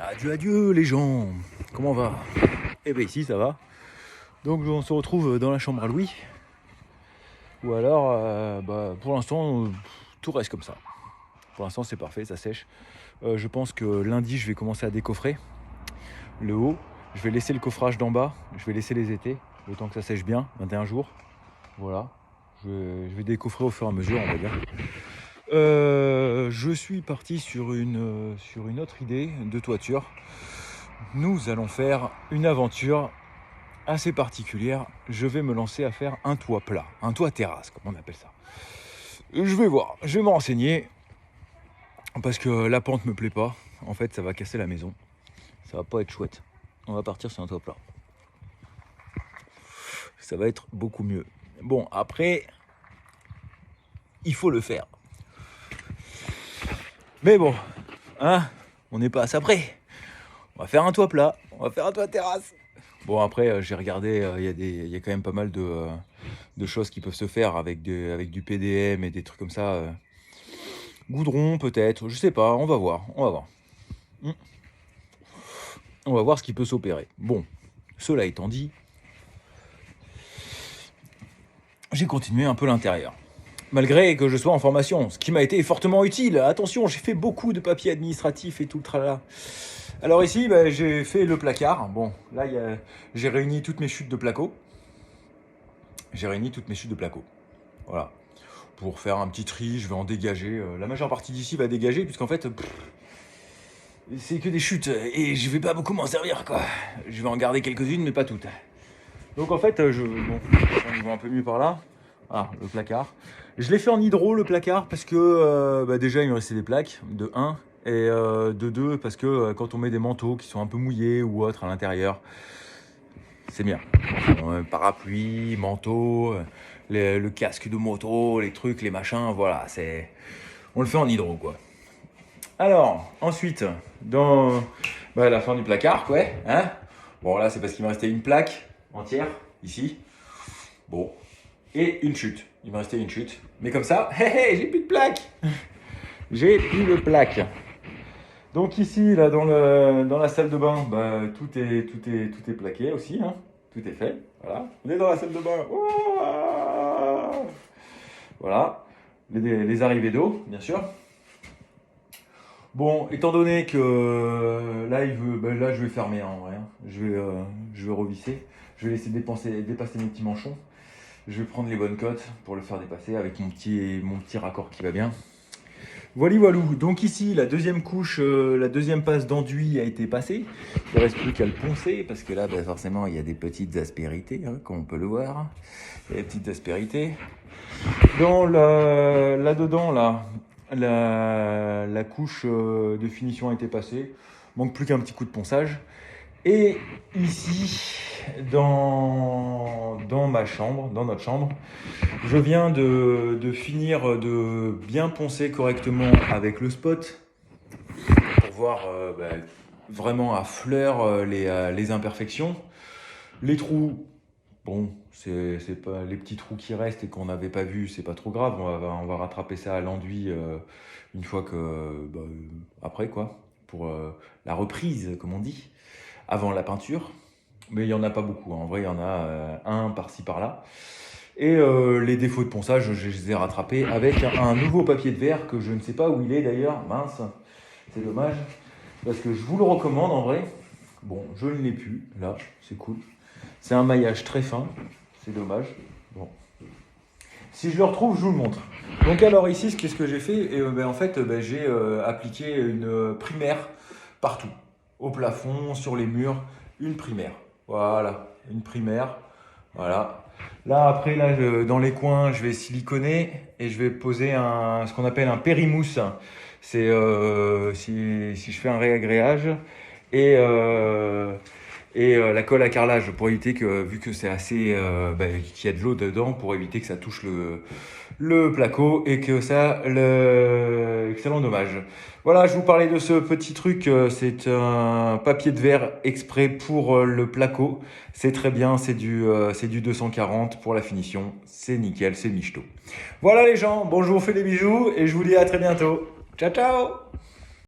Adieu, adieu les gens. Comment va? Eh bien ici ça va. Donc on se retrouve dans la chambre à Louis. Ou alors, pour l'instant, tout reste comme ça. Pour l'instant c'est parfait, ça sèche. Je pense que lundi je vais commencer à décoffrer le haut. Je vais laisser le coffrage d'en bas. Je vais laisser les étés, le temps que ça sèche bien, 21 jours. Voilà. Je vais décoffrer au fur et à mesure, on va dire. Je suis parti sur une autre idée de toiture. Nous allons faire une aventure assez particulière. Je vais me lancer à faire un toit plat, un toit terrasse, comme on appelle ça. Je vais voir, je vais me renseigner, parce que la pente me plaît pas. En fait, ça va casser la maison. Ça va pas être chouette. On va partir sur un toit plat. Ça va être beaucoup mieux. Bon, après, il faut le faire. Mais bon, hein, on n'est pas à ça près. On va faire un toit plat, on va faire un toit terrasse. Bon, après, j'ai regardé, il y a quand même pas mal de choses qui peuvent se faire avec du PDM et des trucs comme ça. Goudron peut-être, je sais pas, on va voir. On va voir ce qui peut s'opérer. Bon, cela étant dit, j'ai continué un peu l'intérieur. Malgré que je sois en formation, ce qui m'a été fortement utile. Attention, j'ai fait beaucoup de papiers administratifs et tout le tralala. Alors ici, j'ai fait le placard. Bon, là, j'ai réuni toutes mes chutes de placo. Voilà. Pour faire un petit tri, je vais en dégager. La majeure partie d'ici va dégager, puisqu'en fait, c'est que des chutes. Et je vais pas beaucoup m'en servir, quoi. Je vais en garder quelques-unes, mais pas toutes. Donc en fait, on y voit un peu mieux par là. Ah, le placard. Je l'ai fait en hydro, le placard, parce que déjà, il me restait des plaques, de 1. Et de 2, parce que quand on met des manteaux qui sont un peu mouillés ou autres à l'intérieur, c'est bien. Parapluie, manteau, le casque de moto, les trucs, les machins, voilà. On le fait en hydro, quoi. Alors, ensuite, dans la fin du placard, quoi. Hein, bon, là, c'est parce qu'il me restait une plaque entière, ici. Bon. Et une chute. Il me restait une chute. Mais comme ça, j'ai plus de plaque. J'ai plus de plaque. Donc ici, là, dans la salle de bain, tout est plaqué aussi. Hein. Tout est fait. Voilà. On est dans la salle de bain. Ouah, voilà. Les arrivées d'eau, bien sûr. Bon, étant donné que là, là, je vais fermer en vrai. Hein. Je vais revisser. Je vais laisser dépasser mes petits manchons. Je vais prendre les bonnes cotes pour le faire dépasser avec mon petit raccord qui va bien. Voilà, voilou. Donc ici, la deuxième couche, la deuxième passe d'enduit a été passée. Il ne reste plus qu'à le poncer parce que là, forcément, il y a des petites aspérités, hein, comme on peut le voir. Il y a des petites aspérités. Là-dedans, la couche de finition a été passée. Manque plus qu'un petit coup de ponçage. Et ici, dans ma chambre, dans notre chambre, je viens de finir de bien poncer correctement avec le spot pour voir vraiment à fleur les imperfections. Les trous, bon, c'est pas les petits trous qui restent et qu'on n'avait pas vu, c'est pas trop grave. On va rattraper ça à l'enduit une fois que après quoi, pour la reprise, comme on dit, avant la peinture. Mais il n'y en a pas beaucoup, hein. En vrai il y en a un par-ci par-là. Et les défauts de ponçage, je les ai rattrapés avec un nouveau papier de verre que je ne sais pas où il est d'ailleurs. Mince, c'est dommage. Parce que je vous le recommande en vrai. Bon, je ne l'ai plus, là, c'est cool. C'est un maillage très fin, c'est dommage. Bon. Si je le retrouve, je vous le montre. Donc alors ici, qu'est-ce que j'ai fait? En fait, j'ai appliqué une primaire partout. Au plafond, sur les murs, une primaire. Voilà, une primaire. Voilà. Là, après, dans les coins, je vais siliconer et je vais poser ce qu'on appelle un périmousse. C'est si je fais un réagréage et la colle à carrelage pour éviter que, vu que c'est assez, qu'il y a de l'eau dedans, pour éviter que ça touche le placo et que ça l'endommage. Voilà, je vous parlais de ce petit truc, c'est un papier de verre exprès pour le placo. C'est très bien, c'est du 240 pour la finition, c'est nickel, c'est michto. Voilà les gens, bon je vous fais des bisous et je vous dis à très bientôt. Ciao ciao.